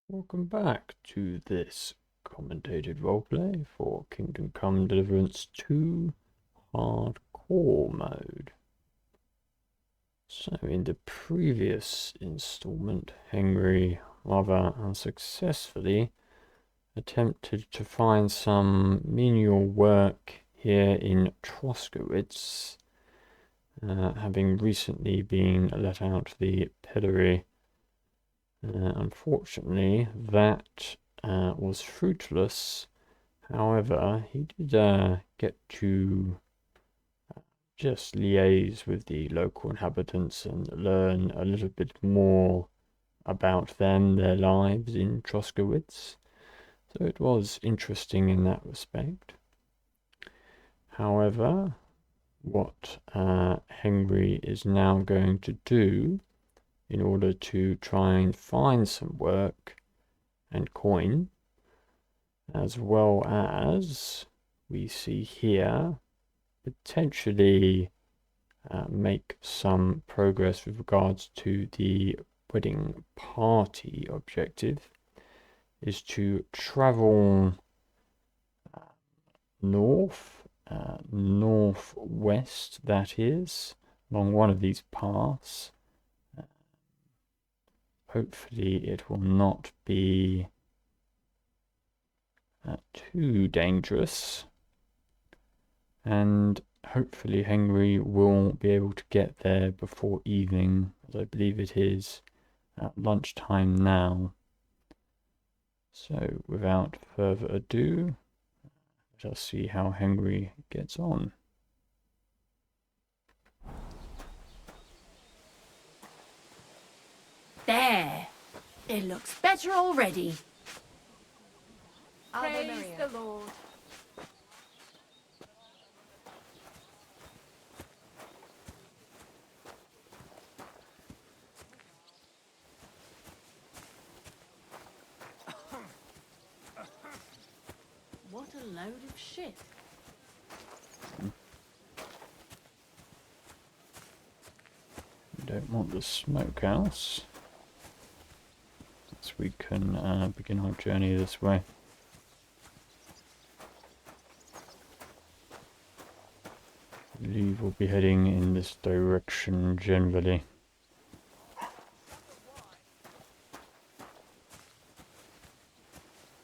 Welcome back to this commentated roleplay for Kingdom Come Deliverance 2 Hardcore mode. So in the previous installment, Henry rather unsuccessfully attempted to find some menial work here in Troskowitz, having recently been let out of the pillory. Unfortunately, that was fruitless. However, he did get to just liaise with the local inhabitants and learn a little bit more about them, their lives in Troskowitz. So it was interesting in that respect. However, what Henry is now going to do in order to try and find some work and coin, as well as we see here, potentially make some progress with regards to the wedding party objective, is to travel northwest, that is, along one of these paths. Hopefully it will not be too dangerous, and hopefully Henry will be able to get there before evening, as I believe it is at lunchtime now. So without further ado, let us see how Henry gets on. There! It looks better already. Praise the Lord. What a load of shit. We don't want the smokehouse, so we can begin our journey this way. I believe we'll be heading in this direction generally.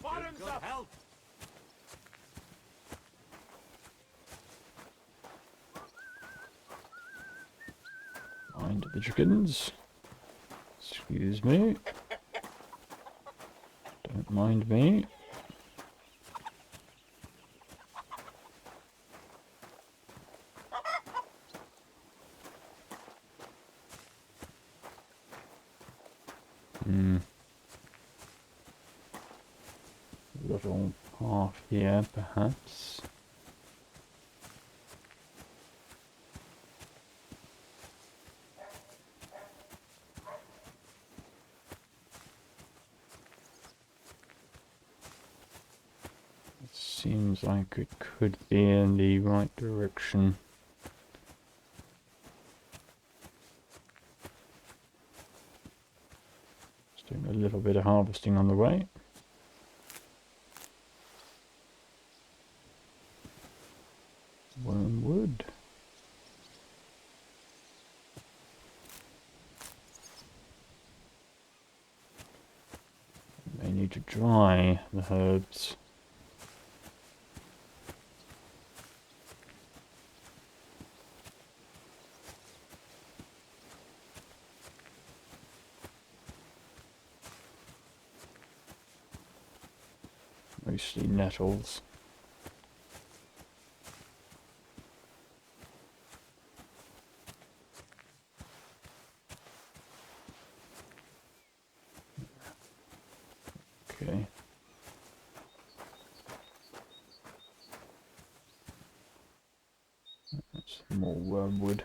Bottoms up. Help. Mind the chickens. Excuse me. Don't mind me. Little path here, perhaps. It seems like it could be in the right direction. Just doing a little bit of harvesting on the way. Wormwood. May need to dry the herbs. Mostly nettles. Okay. That's more wormwood.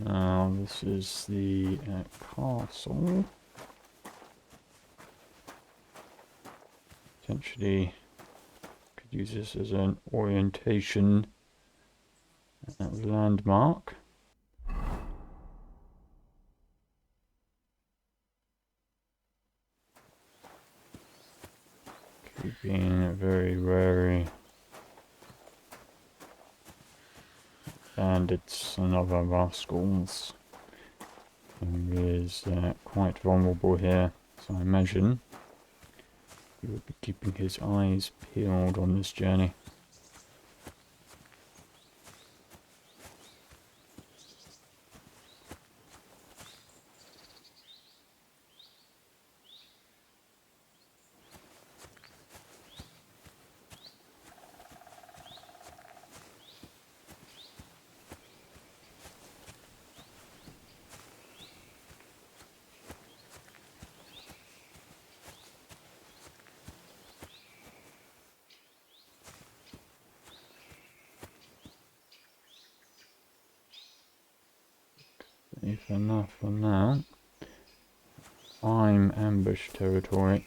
Now this is the castle. Potentially could use this as an orientation landmark. Keeping very wary. Bandits and other rascals. He is quite vulnerable here, so I imagine he would be keeping his eyes peeled on this journey. If enough for now. I'm ambush territory.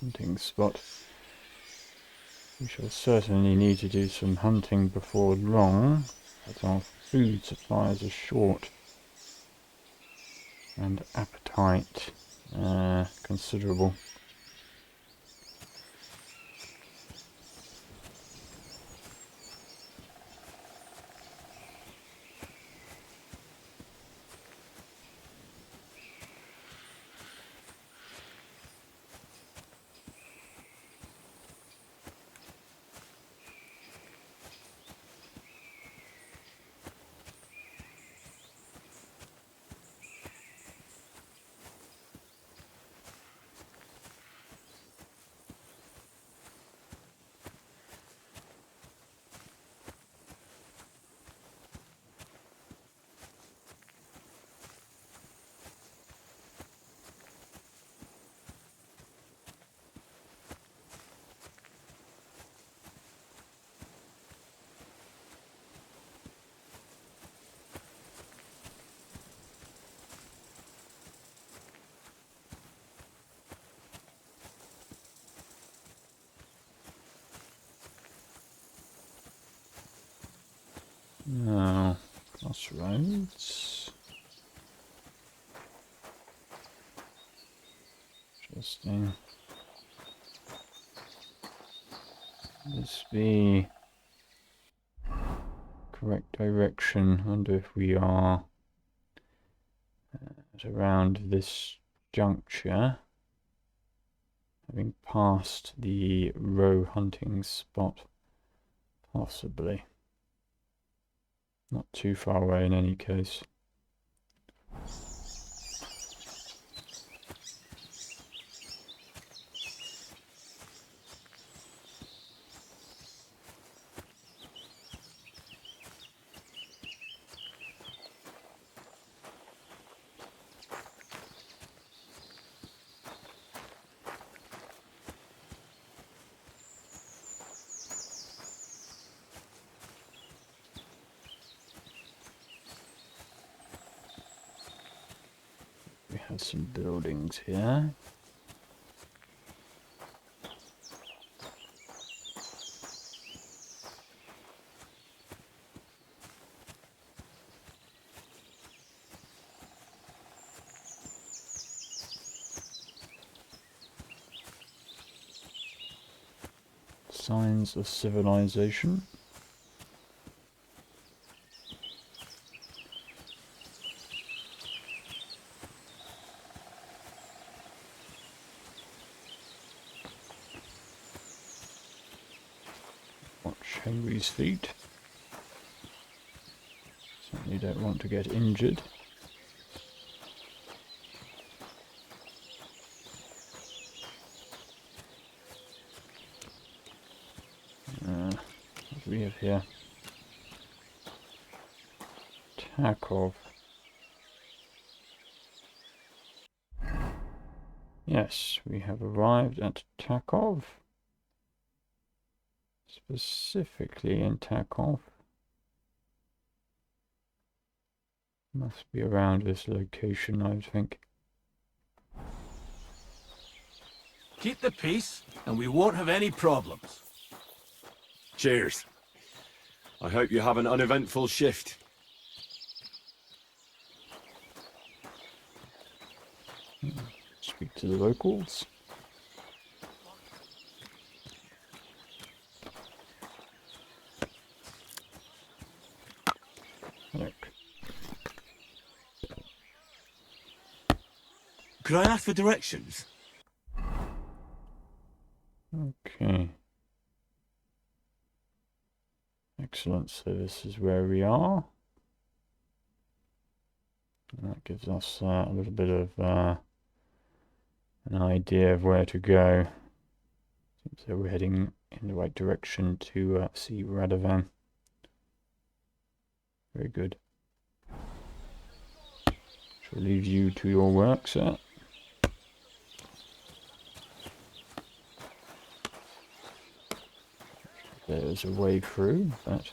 Hunting spot. We shall certainly need to do some hunting before long, as our food supplies are short. And appetite considerable. Now, crossroads. Interesting. This be correct direction. I wonder if we are at around this juncture, having passed the roe hunting spot, possibly. Not too far away in any case. We have some buildings here. Signs of civilization. Watch Henry's feet. Certainly don't want to get injured. What do we have here? Tarkov. Yes, we have arrived at Takov. Specifically in Takov. Must be around this location, I think. Keep the peace, and we won't have any problems. Cheers. I hope you have an uneventful shift. Speak to the locals. Look. Could I ask for directions? Okay. Excellent. So this is where we are. And that gives us a little bit of an idea of where to go. So we're heading in the right direction to see Radovan. Very good. Shall leave you to your work, sir. There's a way through, but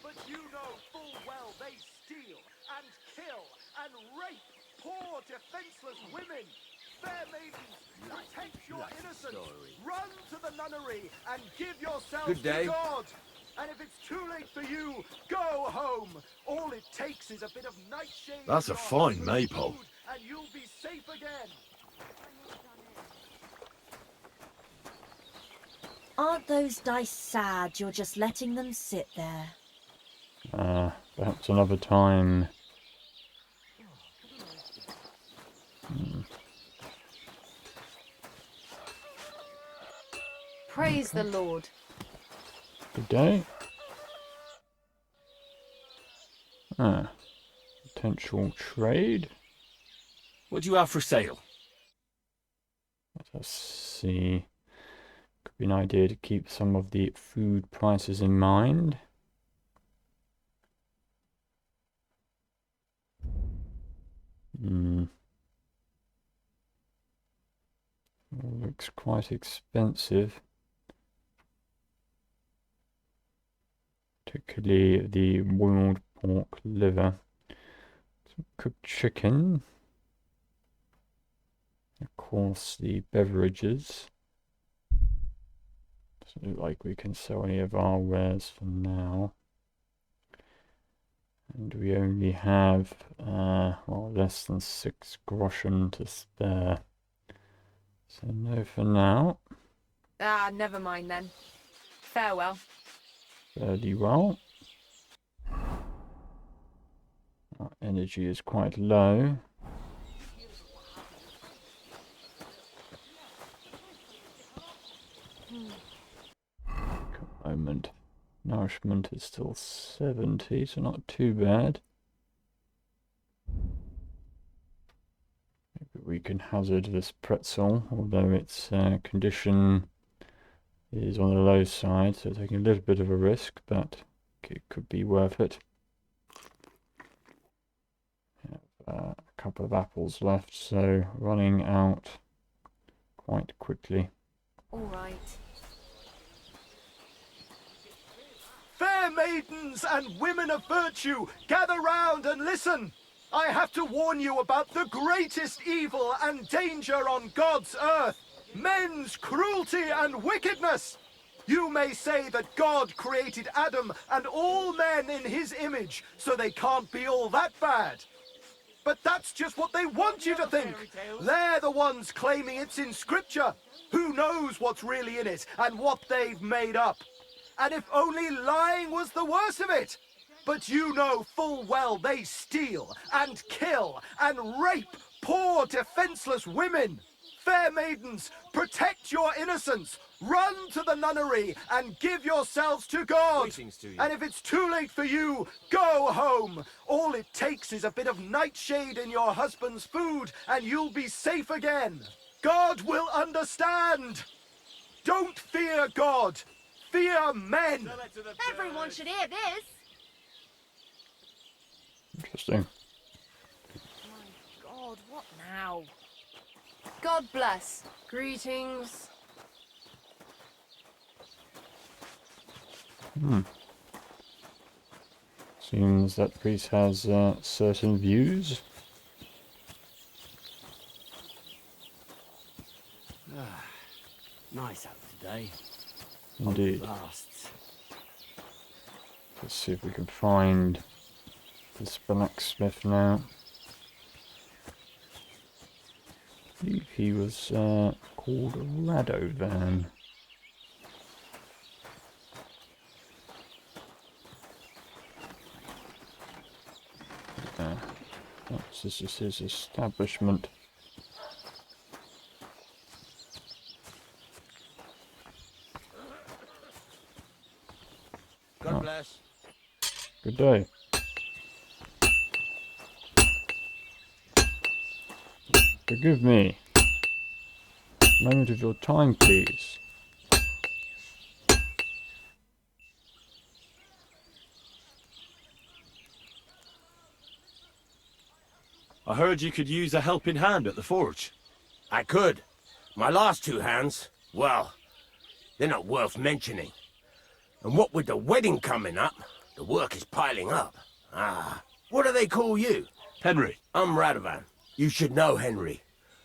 But you know full well they steal and kill and rape poor defenseless women. Fair maidens, protect your innocence. Run to the nunnery and give yourselves Good day. to God. And if it's too late for you, go home. All it takes is a bit of nightshade. That's in a your fine husband's maypole. food, and you'll be safe again. Aren't those dice sad you're just letting them sit there? perhaps another time. Praise the Lord. Good day. Potential trade. What do you have for sale? Let us see. Could be an idea to keep some of the food prices in mind. Looks quite expensive. Particularly the boiled pork liver. Some cooked chicken. Of course, the beverages. Doesn't look like we can sell any of our wares for now. And we only have, well, less than 6 groschen to spare. So no for now. Ah, never mind then. Farewell. Fairly well. Our energy is quite low. A moment. Nourishment is still 70, so not too bad. Maybe we can hazard this pretzel, although its condition is on the low side, so taking a little bit of a risk, but it could be worth it. A couple of apples left, so running out quite quickly. All right. Fair maidens and women of virtue, gather round and listen. I have to warn you about the greatest evil and danger on God's earth. Men's cruelty and wickedness. You may say that God created Adam and all men in his image, so they can't be all that bad. But that's just what they want you to think. They're the ones claiming it's in Scripture. Who knows what's really in it and what they've made up? And if only lying was the worst of it. But you know full well they steal and kill and rape poor defenseless women. Fair maidens, protect your innocence. Run to the nunnery and give yourselves to God. Greetings to you. And if it's too late for you, go home. All it takes is a bit of nightshade in your husband's food and you'll be safe again. God will understand. Don't fear God. Fear men. Everyone should hear this. Interesting. My God, what now? God bless. Greetings. Seems that priest has certain views. Nice out today. Indeed. Lasts. Let's see if we can find this blacksmith now. I believe he was called Radovan. This is his establishment. God bless. Good day. Forgive me. A moment of your time, please. I heard you could use a helping hand at the forge. I could. My last two hands, well, they're not worth mentioning. And what with the wedding coming up, the work is piling up. What do they call you? Henry. I'm Radovan. You should know, Henry.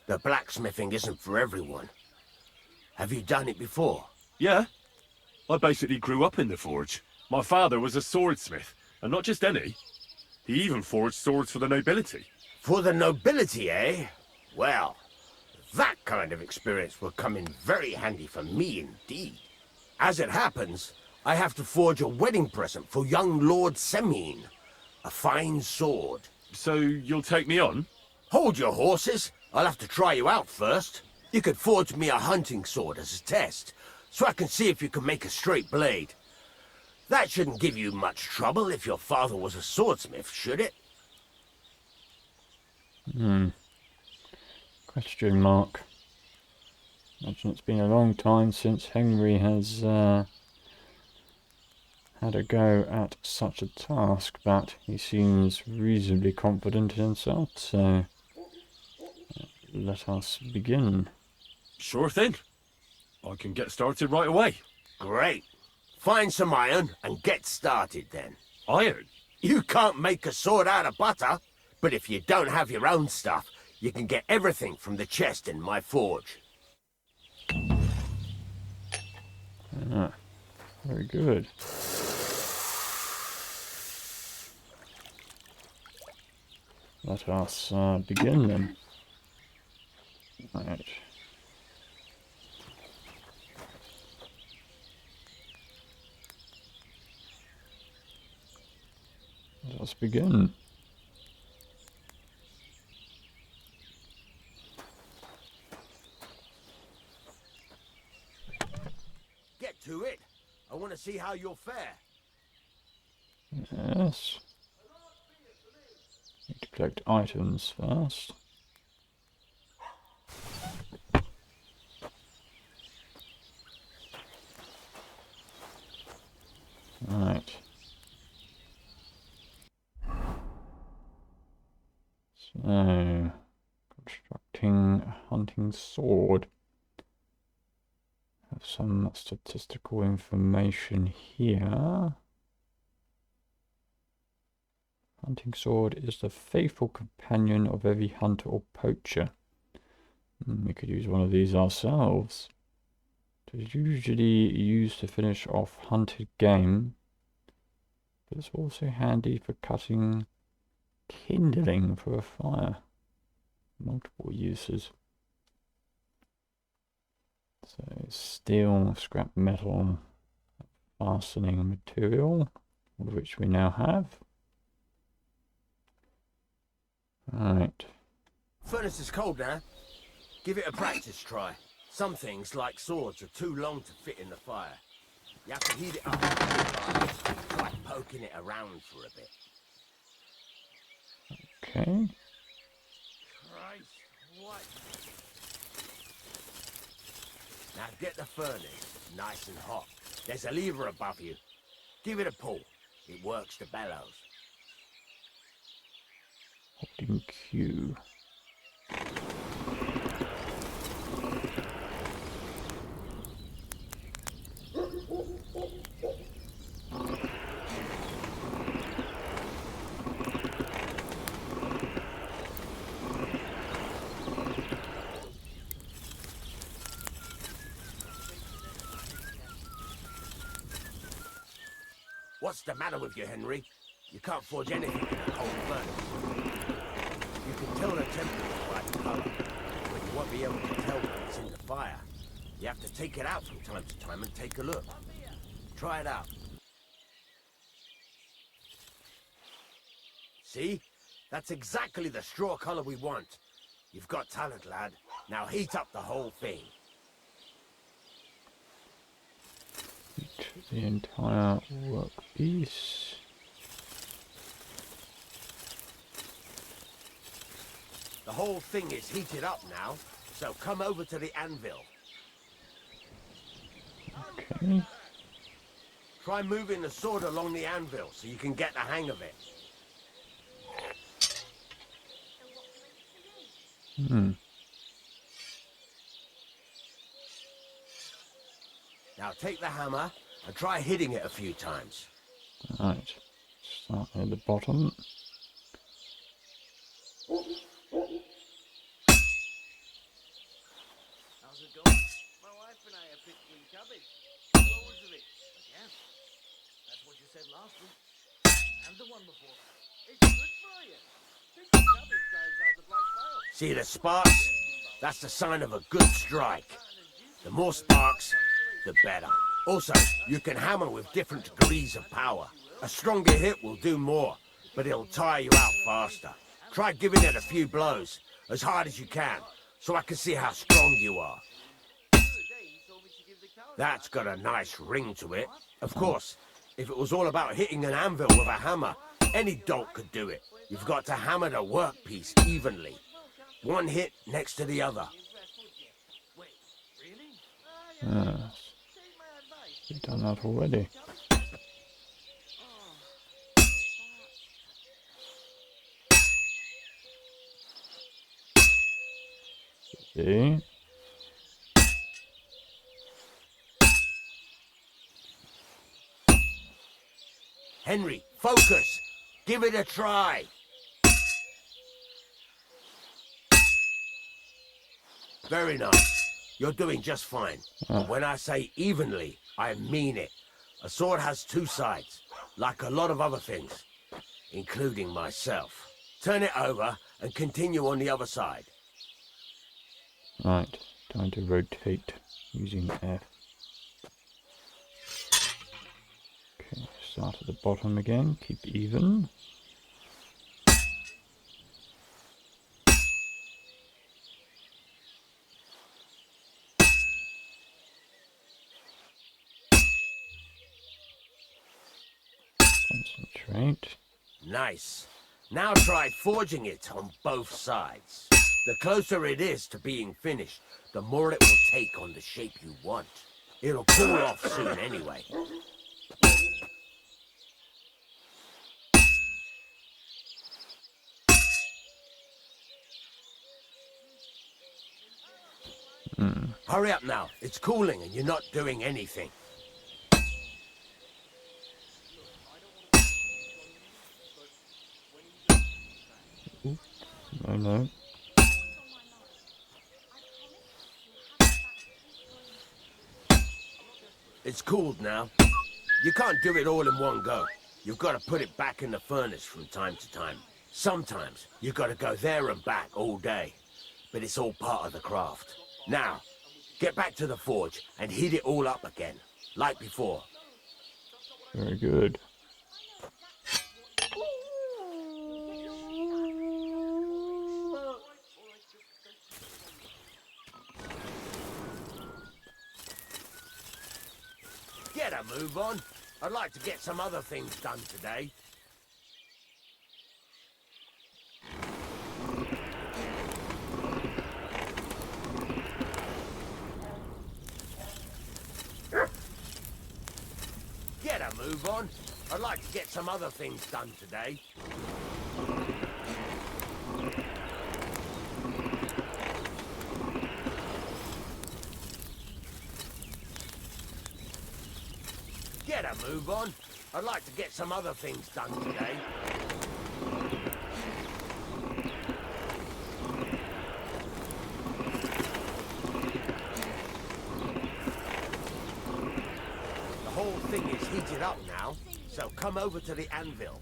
The blacksmithing isn't for everyone. Have you done it before? Yeah. I basically grew up in the forge. My father was a swordsmith, and not just any. He even forged swords for the nobility. For the nobility, eh? Well, that kind of experience will come in very handy for me indeed. As it happens, I have to forge a wedding present for young Lord Semine. A fine sword. So you'll take me on? Hold your horses. I'll have to try you out first. You could forge me a hunting sword as a test, so I can see if you can make a straight blade. That shouldn't give you much trouble if your father was a swordsmith, should it? Question mark. Imagine it's been a long time since Henry has had a go at such a task, but he seems reasonably confident in himself, so let us begin. Sure thing. I can get started right away. Great. Find some iron and get started then. Iron? You can't make a sword out of butter, but if you don't have your own stuff, you can get everything from the chest in my forge. Very good. Let us begin then. Right. Let us begin. Get to it. I want to see how you'll fare. Yes. Need to collect items first. Right. So, constructing a hunting sword. Have some statistical information here. Hunting sword is the faithful companion of every hunter or poacher. We could use one of these ourselves. It is usually used to finish off hunted game, but it's also handy for cutting kindling for a fire. Multiple uses. So steel, scrap metal, fastening material, all of which we now have. Right. Furnace is cold now. Give it a practice try. Some things, like swords, are too long to fit in the fire. You have to heat it up. Try poking it around for a bit. Okay. Christ, what? Now get the furnace nice and hot. There's a lever above you. Give it a pull. It works the bellows. Holding Q. What's the matter with you, Henry? You can't forge anything in a cold furnace. You can tell the temperature by the color, but you won't be able to tell when it's in the fire. You have to take it out from time to time and take a look. Try it out. See? That's exactly the straw color we want. You've got talent, lad. Now heat up the whole thing. The entire workpiece. The whole thing is heated up now, so come over to the anvil. Okay. Try moving the sword along the anvil so you can get the hang of it. Now take the hammer and try hitting it a few times. Right. Start at the bottom. How's it going? My wife and I are picking cabbage. Loads of it. Again. That's what you said last week. And the one before that. It's good for you. Picking cabbage drives out the black bile. See the sparks? That's the sign of a good strike. The more sparks, the better. Also, you can hammer with different degrees of power. A stronger hit will do more, but it'll tire you out faster. Try giving it a few blows, as hard as you can, so I can see how strong you are. That's got a nice ring to it. Of course, if it was all about hitting an anvil with a hammer, any dolt could do it. You've got to hammer the workpiece evenly. One hit next to the other. Yes. We've done that already. See? Henry, focus! Give it a try! Very nice. You're doing just fine. And when I say evenly, I mean it. A sword has two sides, like a lot of other things, including myself. Turn it over and continue on the other side. Right. Time to rotate using F. Okay. Start at the bottom again. Keep even. Concentrate. Nice. Now try forging it on both sides. The closer it is to being finished, the more it will take on the shape you want. It'll cool off soon anyway. Hurry up now. It's cooling and you're not doing anything. Oh no. It's cooled now. You can't do it all in one go. You've got to put it back in the furnace from time to time. Sometimes you've got to go there and back all day. But it's all part of the craft. Now, get back to the forge and heat it all up again, like before. Very good. Get a move on. I'd like to get some other things done today. Get a move on. I'd like to get some other things done today. Get a move on. I'd like to get some other things done today. The whole thing is heated up now, so come over to the anvil.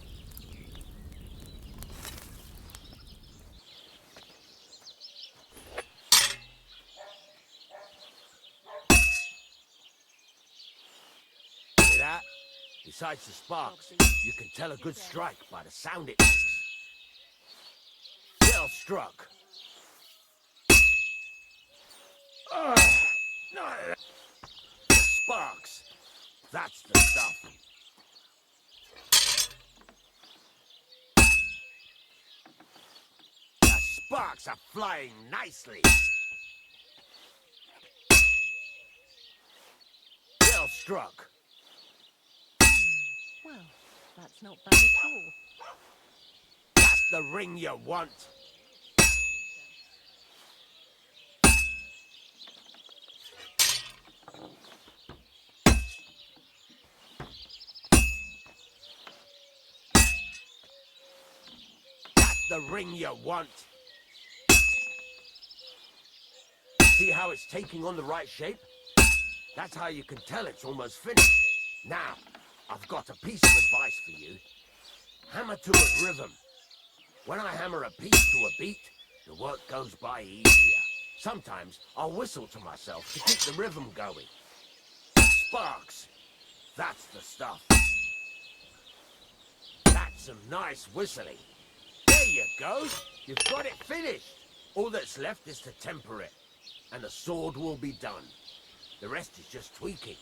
Hear that? Besides the sparks, you can tell a good strike by the sound it makes. Well struck. The sparks. That's the stuff. The sparks are flying nicely. Well struck. Well, that's not bad at all. That's the ring you want. That's the ring you want. See how it's taking on the right shape? That's how you can tell it's almost finished. Now, I've got a piece of advice for you. Hammer to a rhythm. When I hammer a piece to a beat, the work goes by easier. Sometimes I'll whistle to myself to keep the rhythm going. Sparks. That's the stuff. That's some nice whistling. There you go. You've got it finished. All that's left is to temper it, and the sword will be done. The rest is just tweaking.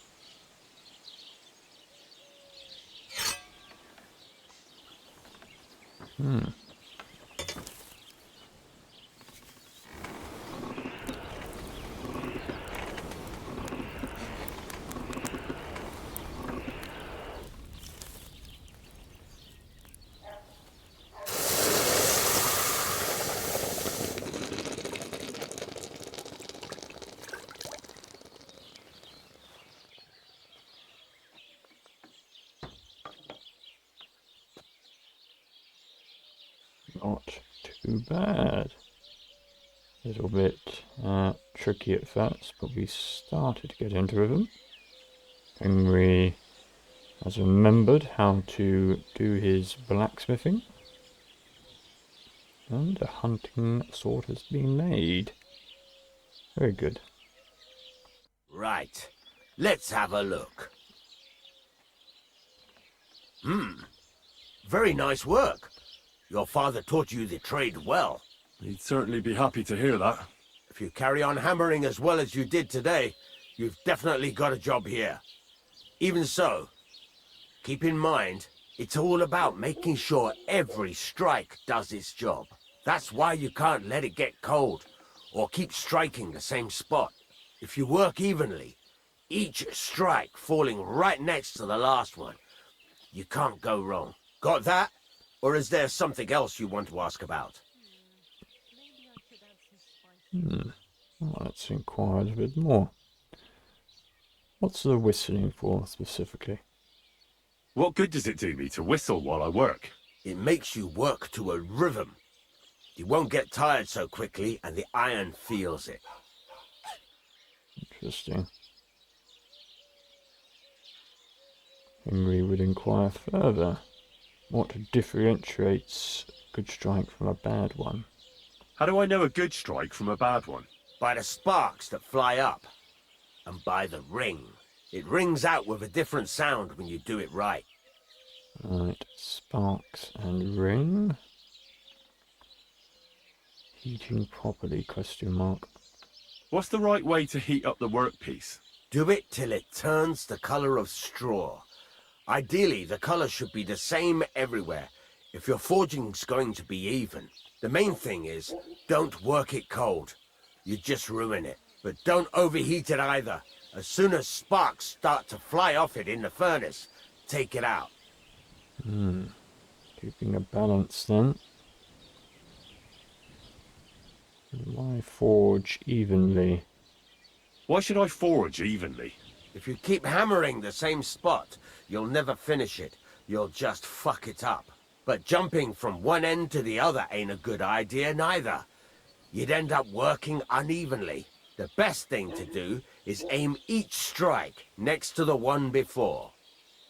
Not too bad. A little bit tricky at first, but we started to get into rhythm. Henry has remembered how to do his blacksmithing. And a hunting sword has been made. Very good. Right. Let's have a look. Very nice work. Your father taught you the trade well. He'd certainly be happy to hear that. If you carry on hammering as well as you did today, you've definitely got a job here. Even so, keep in mind, it's all about making sure every strike does its job. That's why you can't let it get cold, or keep striking the same spot. If you work evenly, each strike falling right next to the last one, you can't go wrong. Got that? Or is there something else you want to ask about? Well, let's inquire a bit more. What's the whistling for specifically? What good does it do me to whistle while I work? It makes you work to a rhythm. You won't get tired so quickly, and the iron feels it. Interesting. Henry would inquire further. What differentiates a good strike from a bad one? How do I know a good strike from a bad one? By the sparks that fly up, and by the ring. It rings out with a different sound when you do it right. Right, sparks and ring. Heating properly, question mark. What's the right way to heat up the workpiece? Do it till it turns the color of straw. Ideally, the color should be the same everywhere if your forging's going to be even. The main thing is, don't work it cold. You just ruin it. But don't overheat it either. As soon as sparks start to fly off it in the furnace, take it out. Keeping a balance then. Why forge evenly? Why should I forge evenly? If you keep hammering the same spot, you'll never finish it. You'll just fuck it up. But jumping from one end to the other ain't a good idea neither. You'd end up working unevenly. The best thing to do is aim each strike next to the one before.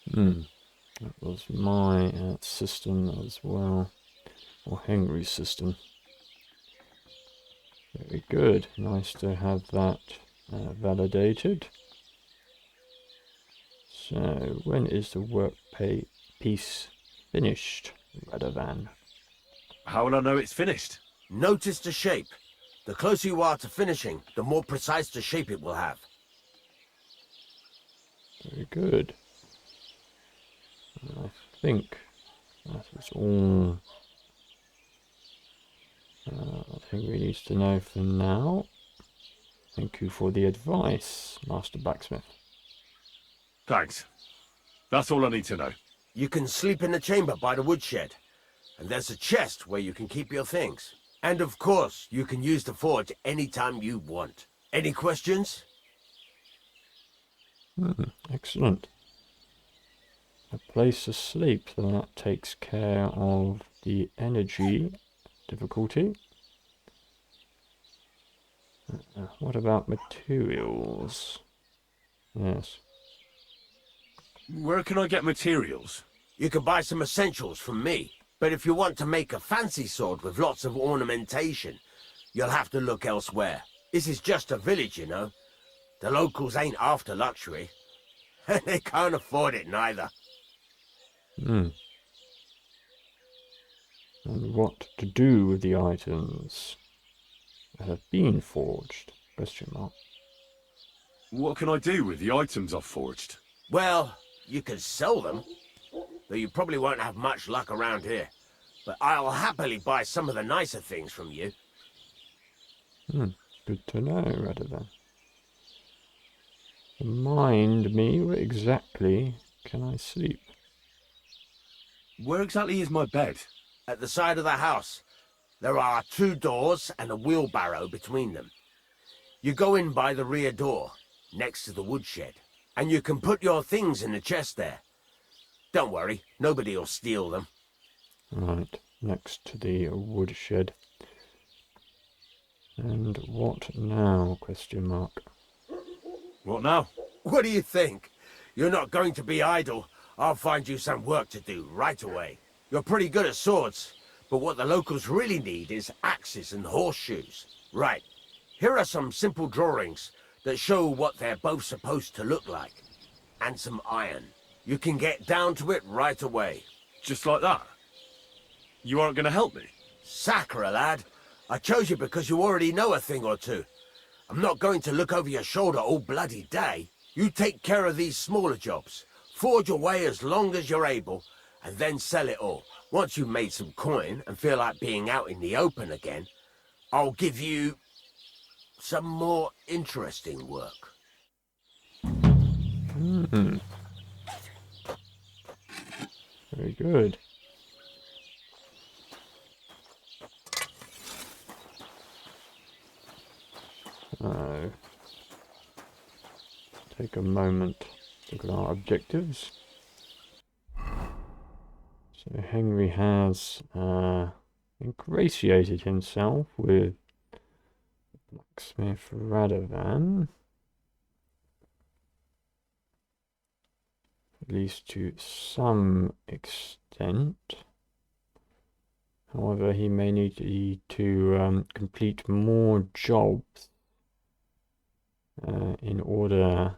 That was my system as well, or Henry's system. Very good. Nice to have that validated. So, when is the work piece finished, Radovan? How will I know it's finished? Notice the shape. The closer you are to finishing, the more precise the shape it will have. Very good. I think that is all I think we need to know for now. Thank you for the advice, Master Blacksmith. Thanks. That's all I need to know. You can sleep in the chamber by the woodshed. And there's a chest where you can keep your things. And of course, you can use the forge anytime you want. Any questions? Excellent. A place to sleep, so that takes care of the energy difficulty. What about materials? Yes. Where can I get materials? You can buy some essentials from me. But if you want to make a fancy sword with lots of ornamentation, you'll have to look elsewhere. This is just a village, you know. The locals ain't after luxury. They can't afford it neither. And what to do with the items that have been forged? Question mark. What can I do with the items I've forged? Well, you can sell them, though you probably won't have much luck around here. But I'll happily buy some of the nicer things from you. Good to know, Radovan. Remind me, where exactly can I sleep? Where exactly is my bed? At the side of the house, there are 2 doors and a wheelbarrow between them. You go in by the rear door, next to the woodshed, and you can put your things in the chest there. Don't worry, nobody will steal them. Right, next to the woodshed. And what now? Question mark. What now? What do you think? You're not going to be idle. I'll find you some work to do right away. You're pretty good at swords, but what the locals really need is axes and horseshoes. Right, here are some simple drawings that show what they're both supposed to look like. And some iron. You can get down to it right away. Just like that? You aren't going to help me? Sacre, lad. I chose you because you already know a thing or two. I'm not going to look over your shoulder all bloody day. You take care of these smaller jobs. Forge away as long as you're able, and then sell it all. Once you've made some coin and feel like being out in the open again, I'll give you some more interesting work. Very good. So, take a moment to look at our objectives. So Henry has ingratiated himself with Blacksmith Radovan, at least to some extent. However, he may need to complete more jobs in order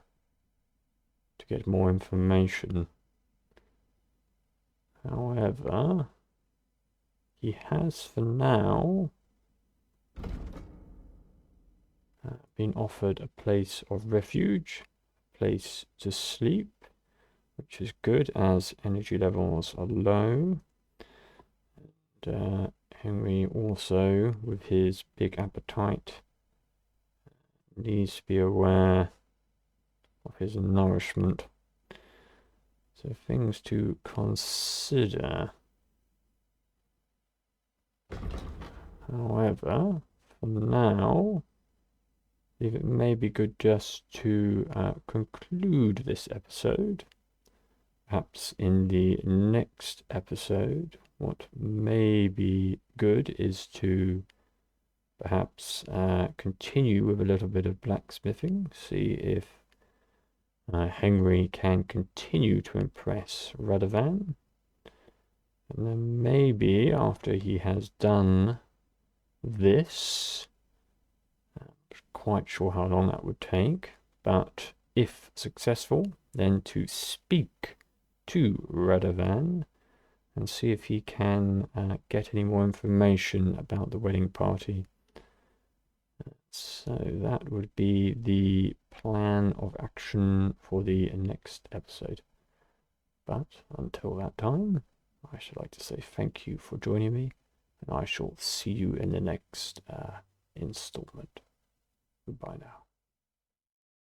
to get more information. However, he has for now been offered a place of refuge, a place to sleep, which is good as energy levels are low. And Henry also, with his big appetite, needs to be aware of his nourishment. So things to consider. However, for now, I believe it may be good just to conclude this episode. Perhaps in the next episode, what may be good is to perhaps continue with a little bit of blacksmithing, see if Henry can continue to impress Radovan. And then maybe after he has done this, I'm not quite sure how long that would take, but if successful, then to speak to Radovan and see if he can get any more information about the wedding party. So that would be the plan of action for the next episode. But until that time, I should like to say thank you for joining me, and I shall see you in the next installment. Goodbye now.